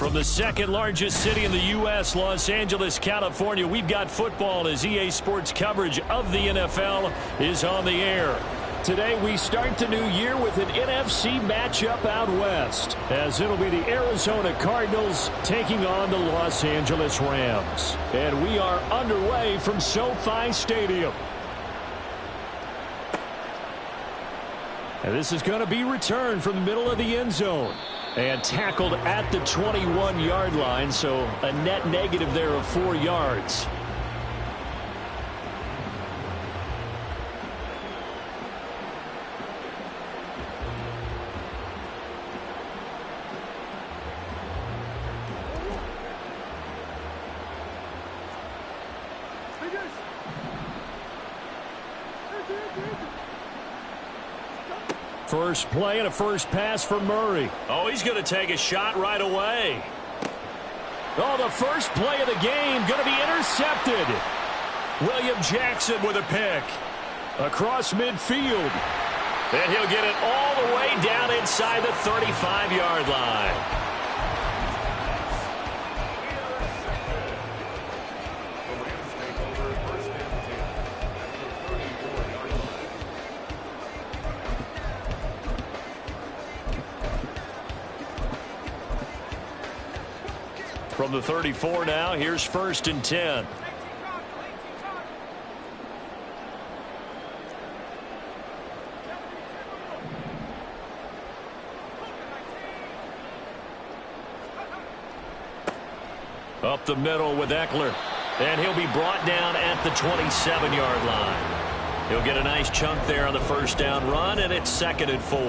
From the second largest city in the U.S., Los Angeles, California, we've got football as EA Sports coverage of the NFL is on the air. Today we start the new year with an NFC matchup out west, as it'll be the Arizona Cardinals taking on the Los Angeles Rams. And we are underway from SoFi Stadium. And this is going to be returned from the middle of the end zone. And tackled at the 21-yard line, so a net negative there of 4 yards. First play and a first pass for Murray. Oh, he's going to take a shot right away. Oh, the first play of the game going to be intercepted. William Jackson with a pick. Across midfield. And he'll get it all the way down inside the 35-yard line. From the 34 now, here's 1st and 10. Up the middle with Eckler. And he'll be brought down at the 27-yard line. He'll get a nice chunk there on the first down run, and it's 2nd and 4.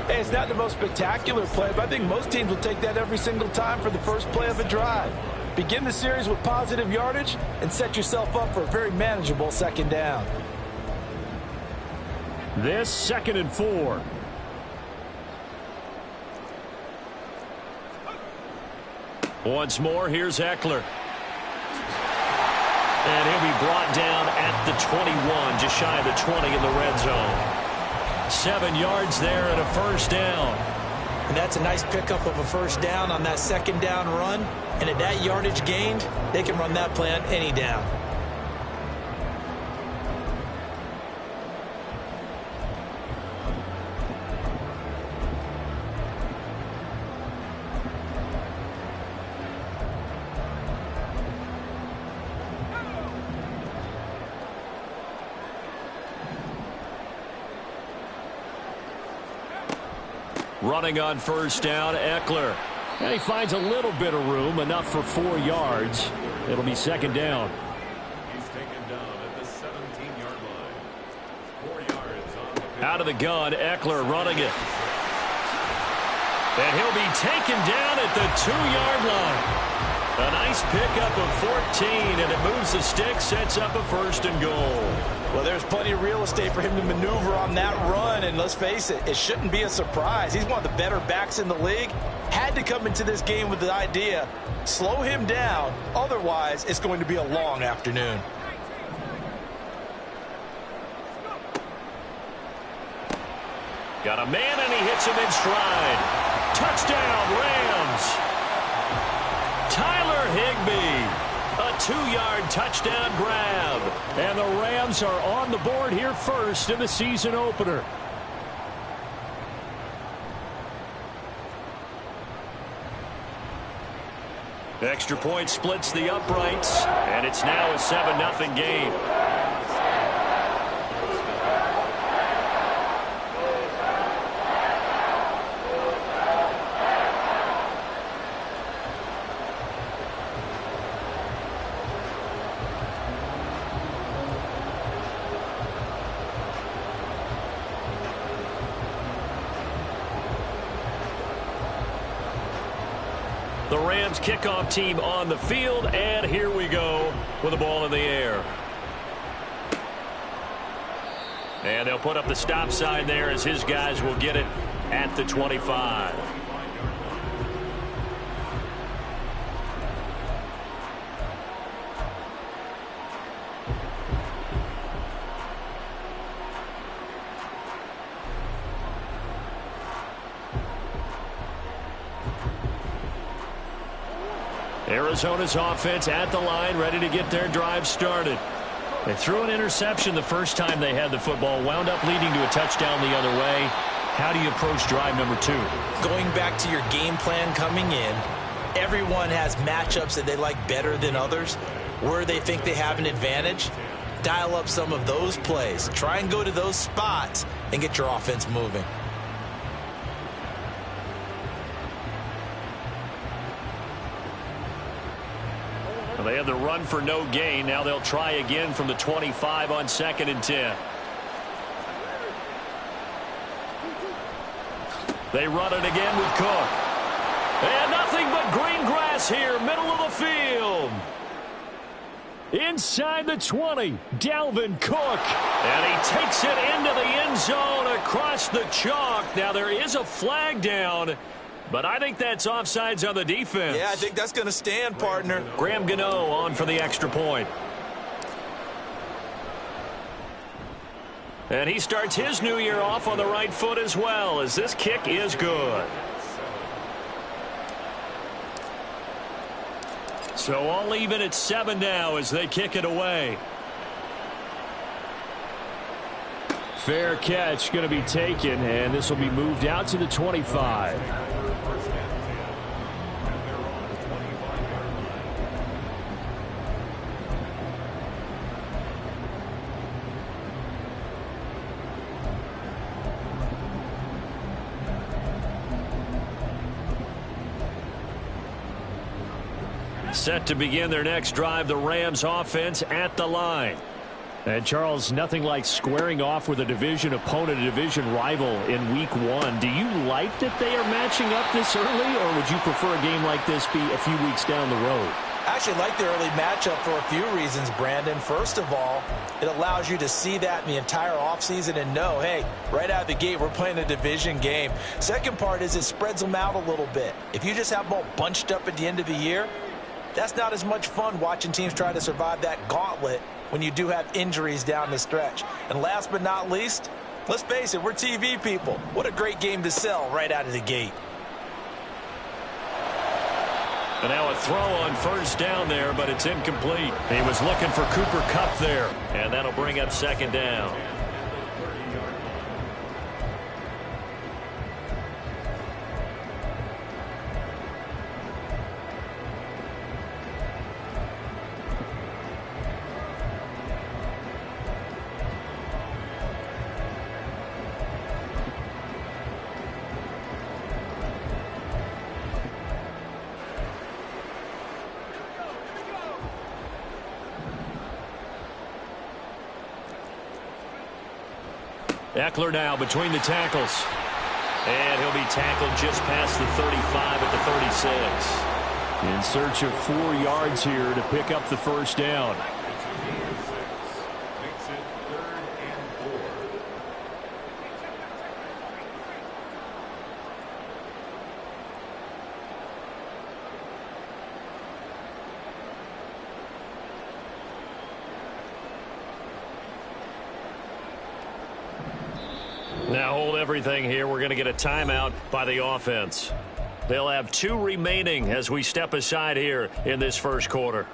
Hey, it's not the most spectacular play, but I think most teams will take that every single time for the first play of a drive. Begin the series with positive yardage and set yourself up for a very manageable 2nd down. This 2nd and 4. Once more, here's Eckler. And he'll be brought down at the 21, just shy of the 20 in the red zone. 7 yards there and a first down. And that's a nice pickup of a first down on that 2nd down run. And at that yardage gained, they can run that play on any down. Running on first down, Eckler. And he finds a little bit of room, enough for 4 yards. It'll be 2nd down. He's taken down at the 17-yard line. 4 yards on the pitch. Out of the gun, Eckler running it. And he'll be taken down at the 2-yard line. A nice pickup of 14, and it moves the stick, sets up a 1st and goal. Well, there's plenty of real estate for him to maneuver on that run, and let's face it, it shouldn't be a surprise. He's one of the better backs in the league. Had to come into this game with the idea, slow him down, otherwise it's going to be a long afternoon. Got a man, and he hits him in stride. Touchdown, Rams. Tyler Higbee. A 2-yard touchdown grab. And the Rams are on the board here first in the season opener. Extra point splits the uprights, and it's now a 7-0 game. The Rams kickoff team on the field, and here we go with the ball in the air. And they'll put up the stop sign there as his guys will get it at the 25. Arizona's offense at the line, ready to get their drive started. They threw an interception the first time they had the football, wound up leading to a touchdown the other way. How do you approach drive number 2? Going back to your game plan coming in, everyone has matchups that they like better than others, where they think they have an advantage. Dial up some of those plays. Try and go to those spots and get your offense moving. Well, they have the run for no gain. Now they'll try again from the 25 on 2nd and 10. They run it again with Cook. And nothing but green grass here, middle of the field. Inside the 20, Dalvin Cook. And he takes it into the end zone across the chalk. Now there is a flag down, but I think that's offsides on the defense. Yeah, I think that's going to stand, partner. Graham Gano on for the extra point. And he starts his new year off on the right foot as well, as this kick is good. So all even at 7 now as they kick it away. Fair catch going to be taken, and this will be moved out to the 25. Set to begin their next drive, the Rams offense at the line. And Charles, nothing like squaring off with a division opponent, a division rival in week 1. Do you like that they are matching up this early, or would you prefer a game like this be a few weeks down the road? I actually like the early matchup for a few reasons, Brandon. First of all, it allows you to see that in the entire offseason and know, hey, right out of the gate, we're playing a division game. Second part is it spreads them out a little bit. If you just have them all bunched up at the end of the year, that's not as much fun watching teams try to survive that gauntlet when you do have injuries down the stretch. And last but not least, let's face it, we're TV people. What a great game to sell right out of the gate. And now a throw on first down there, but it's incomplete. He was looking for Cooper Kupp there, and that'll bring up 2nd down. Eckler now between the tackles. And he'll be tackled just past the 35 at the 36. In search of 4 yards here to pick up the first down. Makes it 3rd and 4. Now hold everything here. We're going to get a timeout by the offense. They'll have 2 remaining as we step aside here in this first quarter.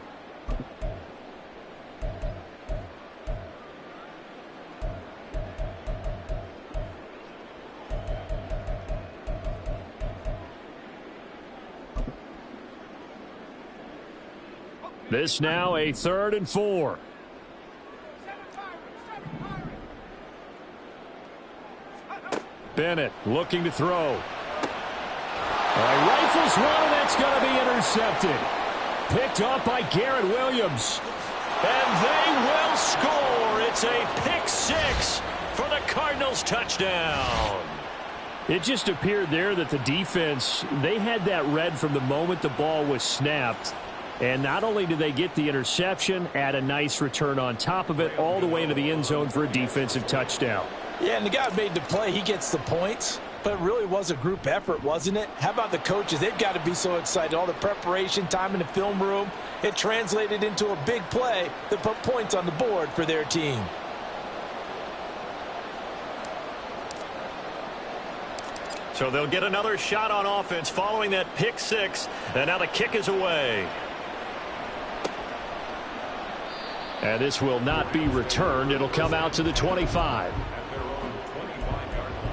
This now a 3rd and 4. Bennett looking to throw. Rifles one, and that's going to be intercepted. Picked off by Garrett Williams. And they will score. It's a pick 6 for the Cardinals touchdown. It just appeared there that the defense, they had that read from the moment the ball was snapped. And not only did they get the interception, add a nice return on top of it, all the way into the end zone for a defensive touchdown. Yeah, and the guy made the play. He gets the points. But it really was a group effort, wasn't it? How about the coaches? They've got to be so excited. All the preparation, time in the film room, it translated into a big play that put points on the board for their team. So they'll get another shot on offense following that pick 6. And now the kick is away. And this will not be returned. It'll come out to the 25. At their own 25-yard line.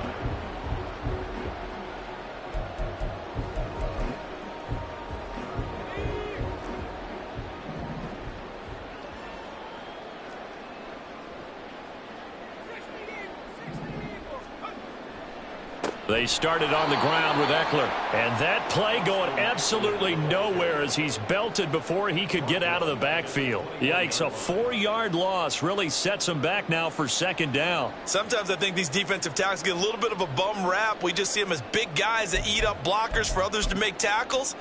They started on the ground with Eckler. And that play going absolutely nowhere as he's belted before he could get out of the backfield. Yikes, a 4-yard loss really sets him back now for second down. Sometimes I think these defensive tackles get a little bit of a bum rap. We just see them as big guys that eat up blockers for others to make tackles.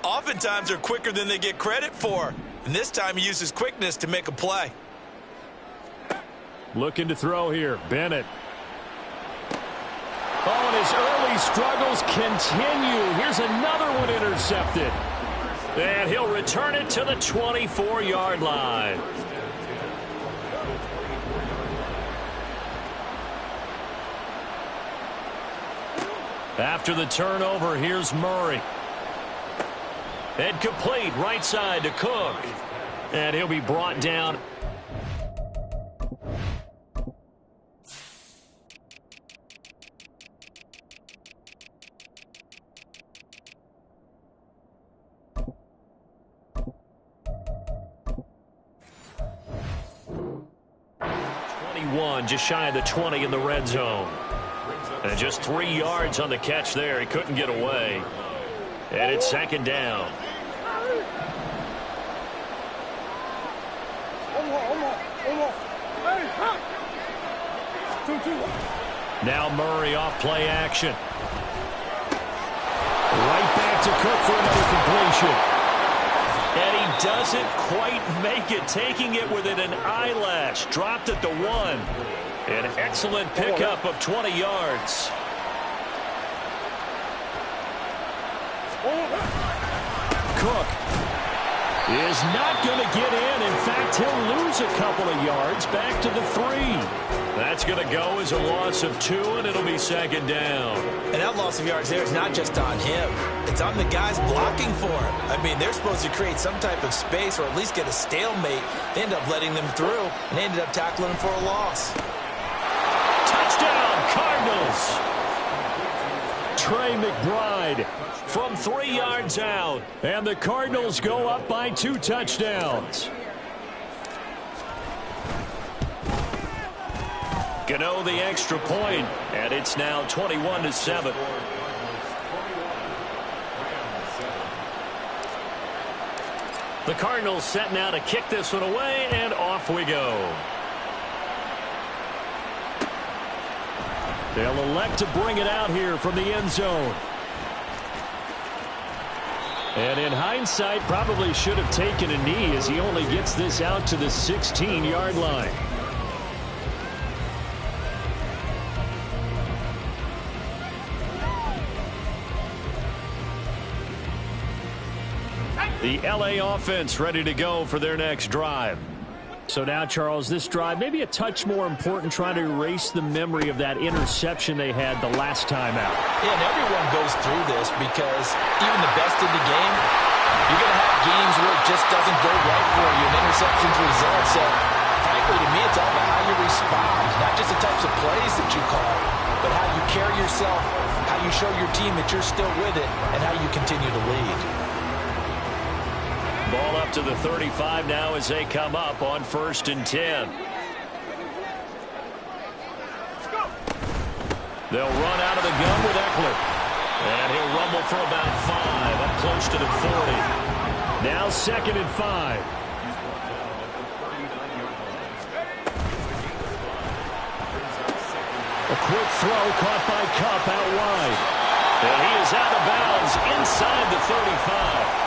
Oftentimes they're quicker than they get credit for. And this time he uses quickness to make a play. Looking to throw here, Bennett. Oh, and his early struggles continue. Here's another one intercepted. And he'll return it to the 24-yard line. After the turnover, here's Murray. And complete right side to Cook. And he'll be brought down. Just shy of the 20 in the red zone. And just 3 yards on the catch there. He couldn't get away. And it's second down. Now Murray off play action. Right back to Cook for another completion. And he doesn't quite make it, taking it within an eyelash. Dropped at the 1. An excellent pickup of 20 yards. Cook is not going to get in. In fact, he'll lose a couple of yards back to the 3. That's going to go as a loss of 2, and it'll be second down. And that loss of yards there is not just on him. It's on the guys blocking for him. I mean, they're supposed to create some type of space or at least get a stalemate. They end up letting them through, and they ended up tackling him for a loss. Touchdown, Cardinals. Trey McBride from 3 yards out. And the Cardinals go up by 2 touchdowns. Gano the extra point, and it's now 21-7. The Cardinals set now to kick this one away, and off we go. They'll elect to bring it out here from the end zone. And in hindsight, probably should have taken a knee as he only gets this out to the 16-yard line. The LA offense ready to go for their next drive. So now, Charles, this drive maybe a touch more important, trying to erase the memory of that interception they had the last time out. Yeah, and everyone goes through this because even the best in the game, you're going to have games where it just doesn't go right for you, and interceptions result. So, frankly, to me, it's all about how you respond, not just the types of plays that you call, but how you carry yourself, how you show your team that you're still with it, and how you continue to lead. Ball up to the 35 now as they come up on 1st and 10. They'll run out of the gun with Eckler. And he'll rumble for about 5 up close to the 40. Now 2nd and 5. A quick throw caught by Kupp out wide. And he is out of bounds inside the 35.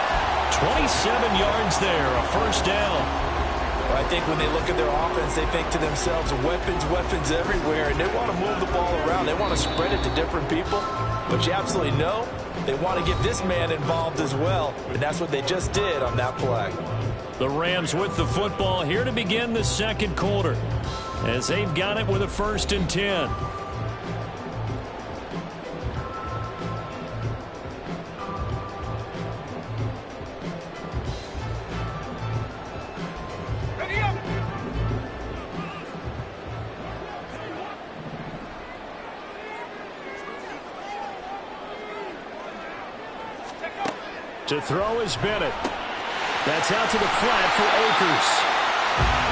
27 yards there, a 1st down. Well, I think when they look at their offense, they think to themselves, weapons, weapons everywhere, and they want to move the ball around. They want to spread it to different people. But you absolutely know they want to get this man involved as well, and that's what they just did on that play. The Rams with the football here to begin the 2nd quarter as they've got it with a 1st and 10. To throw is Bennett. That's out to the flat for Akers.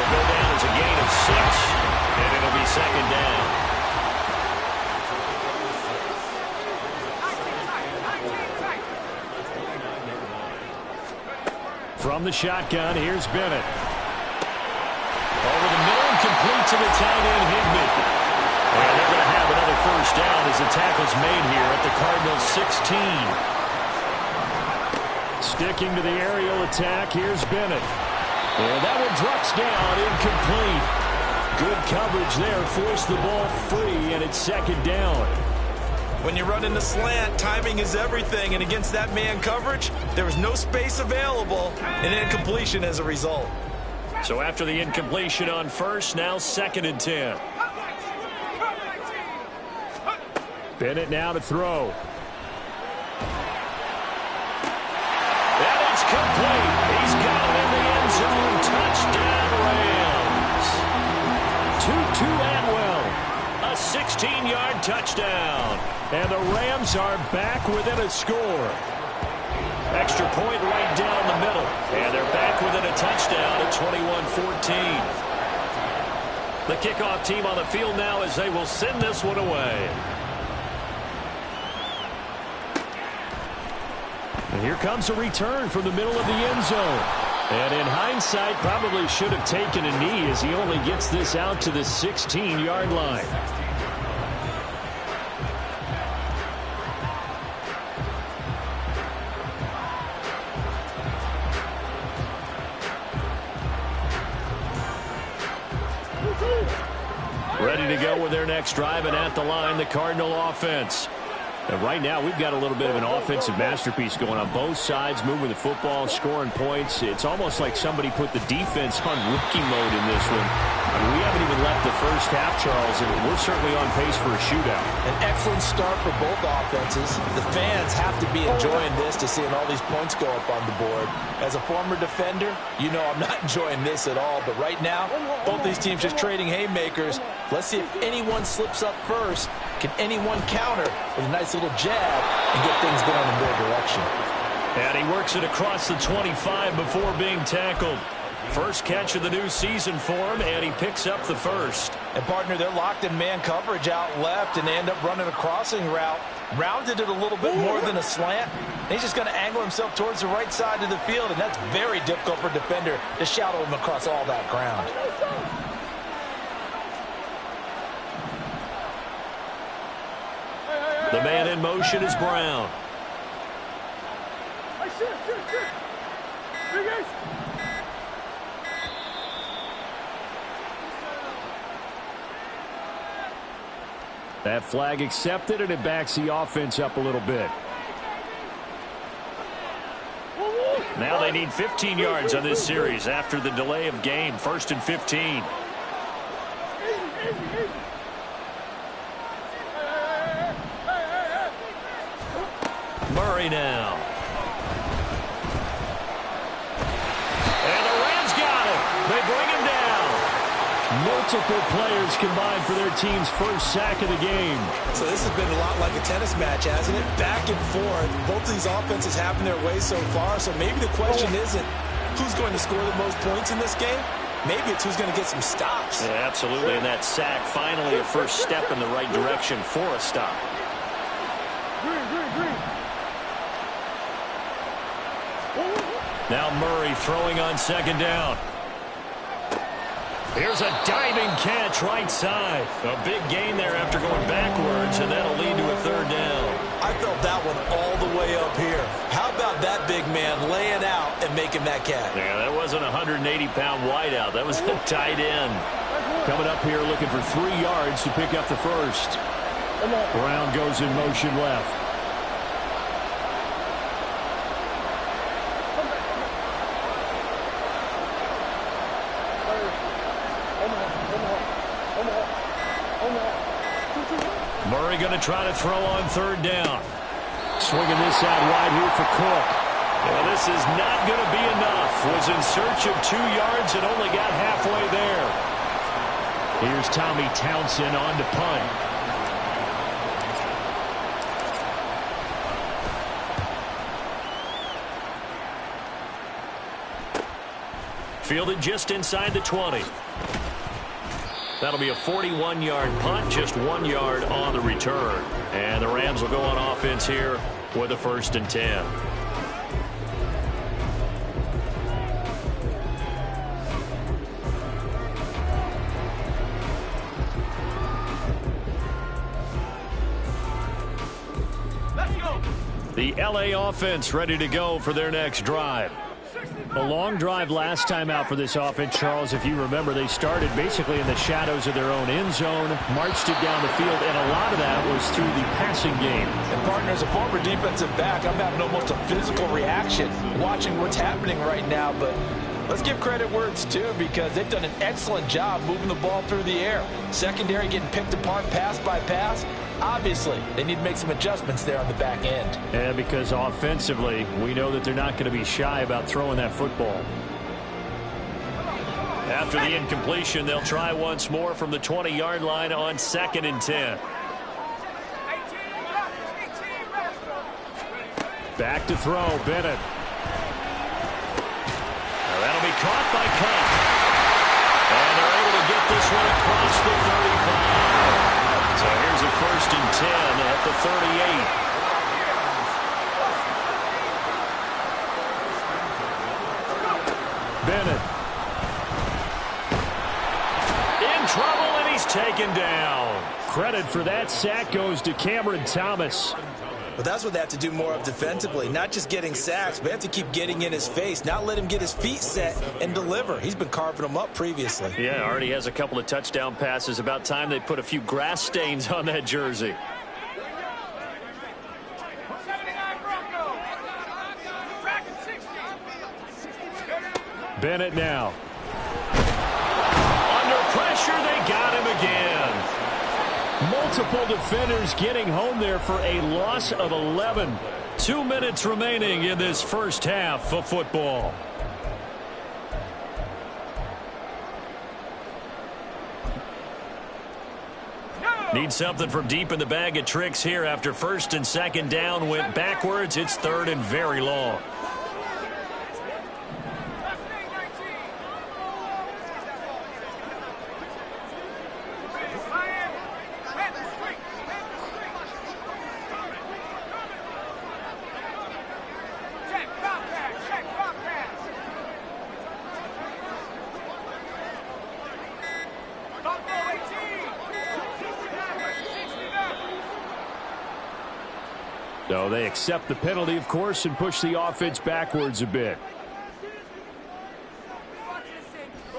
Will go down as a gain of 6, and it'll be second down. From the shotgun, here's Bennett. Over the middle and complete to the tight end, Higbee. And they're going to have another first down as the tackle's made here at the Cardinals' 16. Sticking to the aerial attack, here's Bennett. And that one drops down, incomplete. Good coverage there, forced the ball free, and it's second down. When you run in the slant, timing is everything, and against that man coverage, there was no space available, and incompletion as a result. So after the incompletion on first, now 2nd and 10. Bennett now to throw. And it's complete. He's got it in the end zone. Touchdown, Rams. Tutu Atwell. A 16-yard touchdown. And the Rams are back within a score. Extra point right down the middle. And they're back within a touchdown at 21-14. The kickoff team on the field now as they will send this one away. And here comes a return from the middle of the end zone. And in hindsight, probably should have taken a knee as he only gets this out to the 16-yard line. Ready to go with their next drive, and at the line, the Cardinal offense. And right now, we've got a little bit of an offensive masterpiece going on both sides, moving the football, scoring points. It's almost like somebody put the defense on rookie mode in this one. I mean, we haven't even left the first half, Charles, and we're certainly on pace for a shootout. An excellent start for both offenses. The fans have to be enjoying this to seeing all these points go up on the board. As a former defender, you know I'm not enjoying this at all. But right now, both these teams just trading haymakers. Let's see if anyone slips up first. Can anyone counter with a nice little jab and get things going in their direction? And he works it across the 25 before being tackled. First catch of the new season for him, and he picks up the first. And, partner, they're locked in man coverage out left, and they end up running a crossing route. Rounded it a little bit more than a slant. And he's just going to angle himself towards the right side of the field, and that's very difficult for a defender to shadow him across all that ground. The man in motion is Brown. That flag accepted, and it backs the offense up a little bit. Now they need 15 yards on this series after the delay of game. 1st and 15. Murray now. And the Rams got it. They bring him down. Multiple players combined for their team's first sack of the game. So this has been a lot like a tennis match, hasn't it? Back and forth. Both of these offenses having their way so far. So maybe the question isn't who's going to score the most points in this game. Maybe it's who's going to get some stops. Yeah, absolutely. And that sack finally a first step in the right direction for a stop. Now Murray throwing on 2nd down. Here's a diving catch right side. A big gain there after going backwards, and that'll lead to a 3rd down. I felt that one all the way up here. How about that big man laying out and making that catch? Yeah, that wasn't a 180-pound wideout. That was a tight end. Coming up here looking for 3 yards to pick up the first. Brown goes in motion left. Murray going to try to throw on 3rd down. Swinging this out wide here for Cook. Yeah, this is not going to be enough. Was in search of 2 yards and only got halfway there. Here's Tommy Townsend on to punt. Fielded just inside the 20. That'll be a 41-yard punt, just 1 yard on the return. And the Rams will go on offense here with a 1st and 10. The LA offense ready to go for their next drive. A long drive last time out for this offense, Charles. If you remember, they started basically in the shadows of their own end zone, marched it down the field, and a lot of that was through the passing game. And partner, as a former defensive back, I'm having almost a physical reaction watching what's happening right now. But let's give credit where it's due, because they've done an excellent job moving the ball through the air. Secondary getting picked apart pass by pass. Obviously, they need to make some adjustments there on the back end. And because offensively, we know that they're not going to be shy about throwing that football. After the incompletion, they'll try once more from the 20-yard line on 2nd and 10. Back to throw, Bennett. Now that'll be caught by Cup. And they're able to get this one across the 35. So here's a 1st and 10 at the 38. Bennett. In trouble, and he's taken down. Credit for that sack goes to Cameron Thomas. But that's what they have to do more of defensively. Not just getting sacks, but they have to keep getting in his face. Not let him get his feet set and deliver. He's been carving them up previously. Yeah, already has a couple of touchdown passes. About time they put a few grass stains on that jersey. Bennett now. Under pressure, they got him again. Multiple defenders getting home there for a loss of 11. 2 minutes remaining in this first half of football. Need something from deep in the bag of tricks here after 1st and 2nd down went backwards. It's 3rd and very long. So they accept the penalty, of course, and push the offense backwards a bit.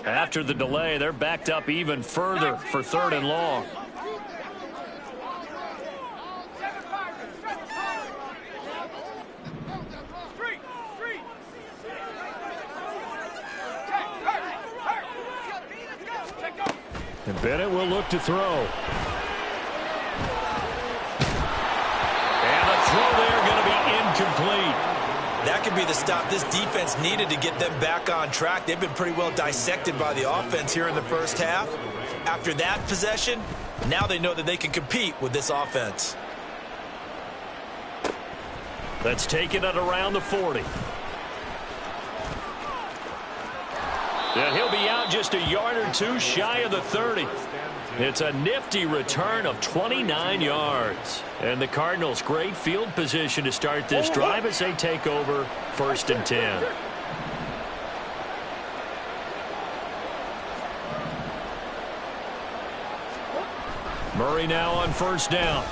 After the delay, they're backed up even further for 3rd and long. And Bennett will look to throw. Throw there going to be incomplete. That could be the stop this defense needed to get them back on track. They've been pretty well dissected by the offense here in the first half. After that possession, now they know that they can compete with this offense. Let's take it at around the 40. And he'll be out just a yard or two shy of the 30. It's a nifty return of 29 yards. And the Cardinals, great field position to start this drive as they take over 1st and 10. Murray now on 1st down.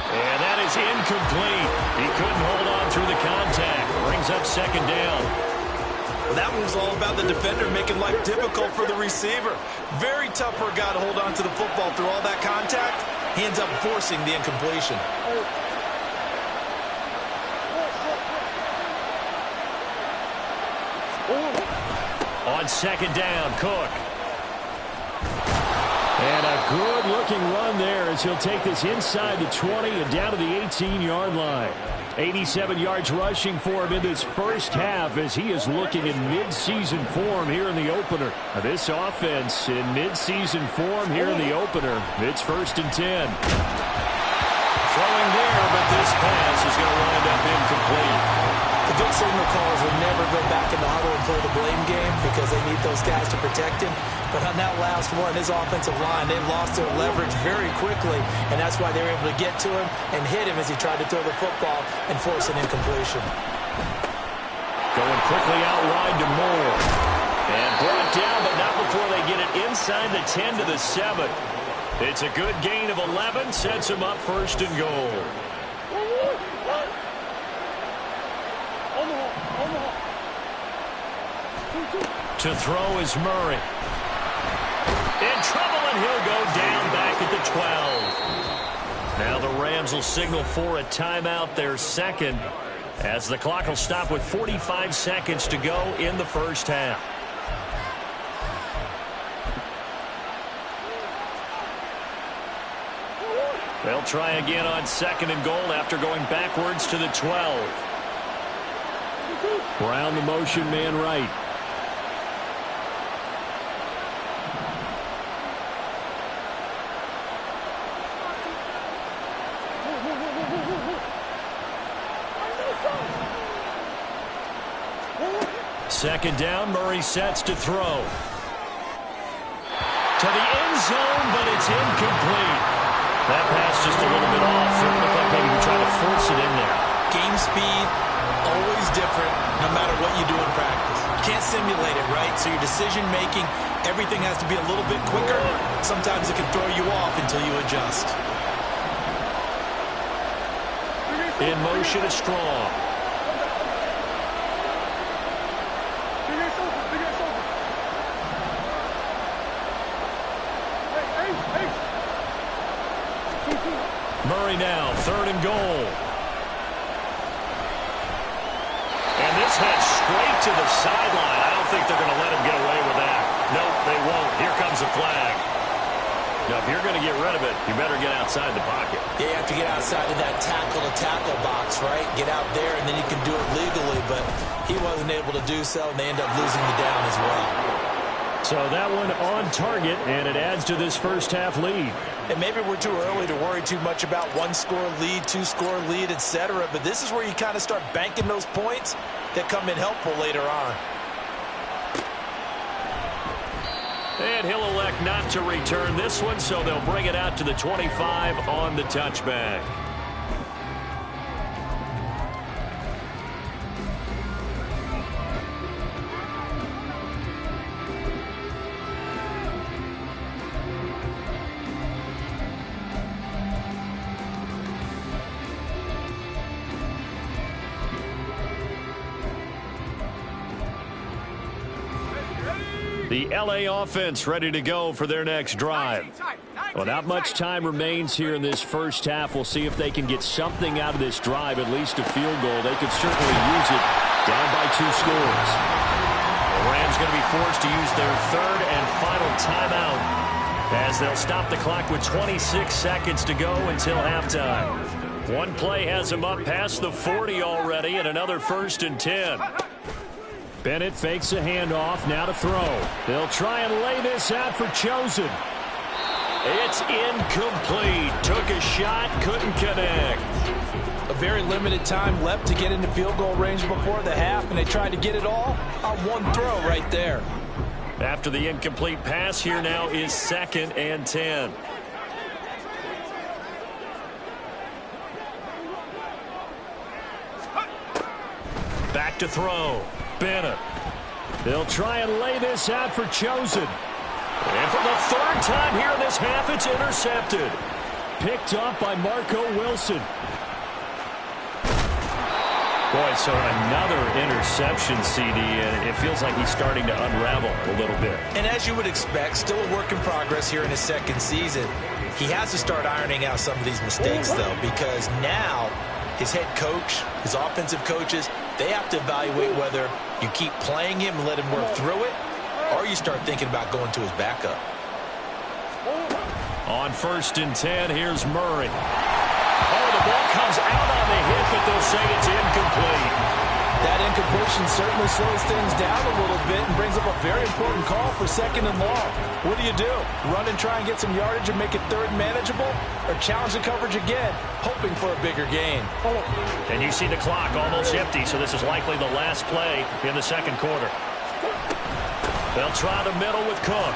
And that is incomplete. He couldn't hold on through the contact. Brings up 2nd down. Well, that one's all about the defender making life difficult for the receiver. Very tough for a guy to hold on to the football through all that contact. He ends up forcing the incompletion. On 2nd down, Cook. And a good-looking run there as he'll take this inside the 20 and down to the 18-yard line. 87 yards rushing for him in this first half as he is looking in mid-season form here in the opener. Now this offense in mid-season form here in the opener. It's 1st and 10. Throwing there, but this pass is going to wind up incomplete. The good signal callers will never go back in the huddle and play the blame game because they need those guys to protect him. But on that last one, his offensive line, they lost their leverage very quickly, and that's why they were able to get to him and hit him as he tried to throw the football and force an incompletion. Going quickly out wide to Moore. And brought down, but not before they get it inside the 10 to the 7. It's a good gain of 11, sets him up first and goal. To throw is Murray. In trouble, and he'll go down back at the 12. Now the Rams will signal for a timeout, their second, as the clock will stop with 45 seconds to go in the first half. They'll try again on second and goal after going backwards to the 12. Brown the motion man right. Second down, Murray sets to throw. To the end zone, but it's incomplete. That pass just a little bit off. It looked like maybe he tried to force it in there. Game speed, always different, no matter what you do in practice. You can't simulate it, right? So your decision-making, everything has to be a little bit quicker. Sometimes it can throw you off until you adjust. In motion is Strong. Murray now, third and goal. And this heads straight to the sideline. I don't think they're going to let him get away with that. Nope, they won't. Here comes a flag. Now, if you're going to get rid of it, you better get outside the pocket. Yeah, you have to get outside of that tackle-to-tackle box, right? Get out there, and then you can do it legally. But he wasn't able to do so, and they end up losing the down as well. So that one on target, and it adds to this first-half lead. And maybe we're too early to worry too much about one-score lead, two-score lead, etc. But this is where you kind of start banking those points that come in helpful later on. And he'll elect not to return this one, so they'll bring it out to the 25 on the touchback. The LA offense ready to go for their next drive. Well, not much time remains here in this first half. We'll see if they can get something out of this drive, at least a field goal. They could certainly use it down by 2 scores. The Rams going to be forced to use their third and final timeout as they'll stop the clock with 26 seconds to go until halftime. One play has them up past the 40 already, and another 1st and 10. Bennett fakes a handoff, now to throw. They'll try and lay this out for Chosen. It's incomplete. Took a shot, couldn't connect. A very limited time left to get into field goal range before the half, and they tried to get it all on one throw right there. After the incomplete pass, here now is 2nd and 10. Back to throw. Bennett. They'll try and lay this out for Chosen. And for the 3rd time here in this half, it's intercepted. Picked up by Marco Wilson. Boy, so another interception, CD, and it feels like he's starting to unravel a little bit. And as you would expect, still a work in progress here in his 2nd season. He has to start ironing out some of these mistakes, though, because now his head coach, his offensive coaches, they have to evaluate whether you keep playing him and let him work through it, or you start thinking about going to his backup. On 1st and 10, here's Murray. Oh, the ball comes out on the hit, but they'll say it's incomplete. That incompletion certainly slows things down a little bit and brings up a very important call for 2nd and long. What do? Run and try and get some yardage and make it 3rd manageable? Or challenge the coverage again, hoping for a bigger gain? And you see the clock almost empty, so this is likely the last play in the 2nd quarter. They'll try the middle with Cook.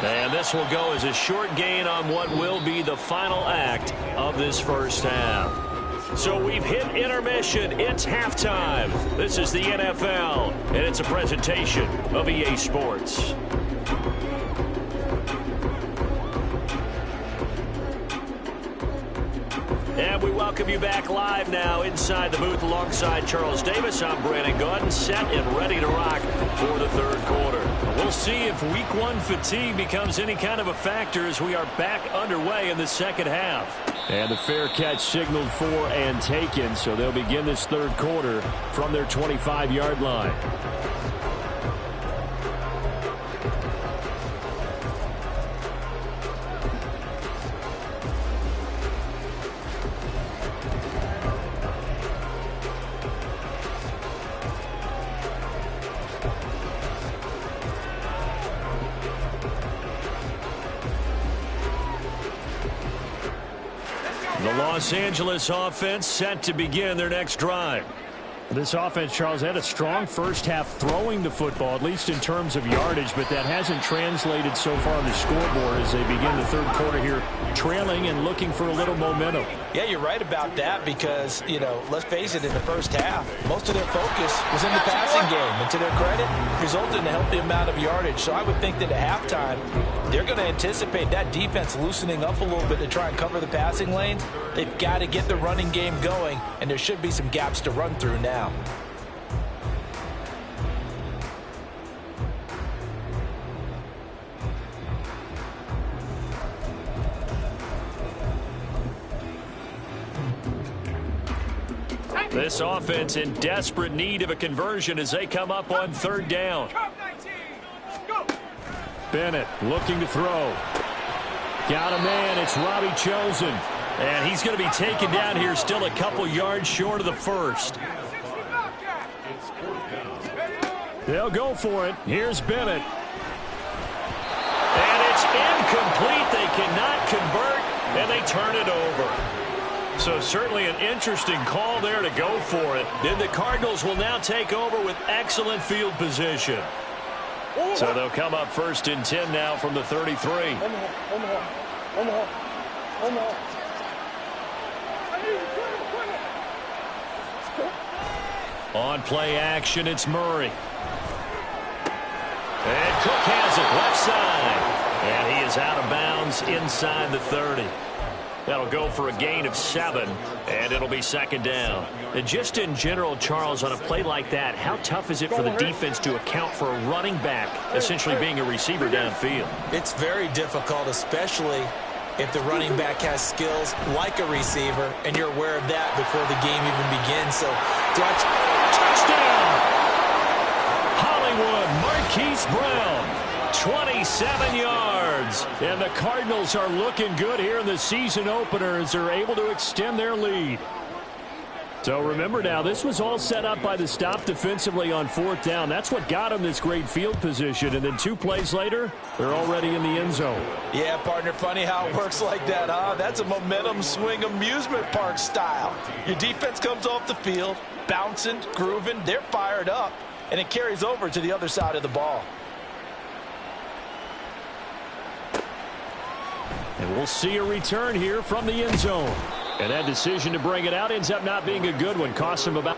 And this will go as a short gain on what will be the final act of this first half. So we've hit intermission. It's halftime. This is the NFL, and it's a presentation of EA Sports. And we welcome you back live now inside the booth alongside Charles Davis. I'm Brandon Gaudin, set and ready to rock for the 3rd quarter. We'll see if week 1 fatigue becomes any kind of a factor as we are back underway in the 2nd half. And the fair catch signaled for and taken, so they'll begin this 3rd quarter from their 25-yard line. The Los Angeles offense set to begin their next drive. This offense, Charles, had a strong first half throwing the football, at least in terms of yardage, but that hasn't translated so far on the scoreboard as they begin the 3rd quarter here, trailing and looking for a little momentum. Yeah, you're right about that because, let's face it, in the first half, most of their focus was in the passing game. And to their credit, resulted in a healthy amount of yardage. So I would think that at halftime, they're going to anticipate that defense loosening up a little bit to try and cover the passing lanes. They've got to get the running game going, and there should be some gaps to run through now. This offense in desperate need of a conversion as they come up on 3rd down. Bennett looking to throw. Got a man. It's Robbie Chosen. And he's going to be taken down here still a couple yards short of the 1st. They'll go for it. Here's Bennett. And it's incomplete. They cannot convert, and they turn it over. So certainly an interesting call there to go for it. Then the Cardinals will now take over with excellent field position. So they'll come up 1st and 10 now from the 33. On play action, it's Murray. And Cook has it left side. And he is out of bounds inside the 30. That'll go for a gain of 7, and it'll be 2nd down. And just in general, Charles, on a play like that, how tough is it for the defense to account for a running back essentially being a receiver downfield? It's very difficult, especially if the running back has skills like a receiver, and you're aware of that before the game even begins. So, touchdown! Hollywood, Marquise Brown, 27 yards. And the Cardinals are looking good here in the season opener as they're able to extend their lead. So remember now, this was all set up by the stop defensively on 4th down. That's what got them this great field position. And then 2 plays later, they're already in the end zone. Yeah, partner, funny how it works like that, huh? That's a momentum swing amusement park style. Your defense comes off the field, bouncing, grooving, they're fired up, and it carries over to the other side of the ball. And we'll see a return here from the end zone. And that decision to bring it out ends up not being a good one. Cost him about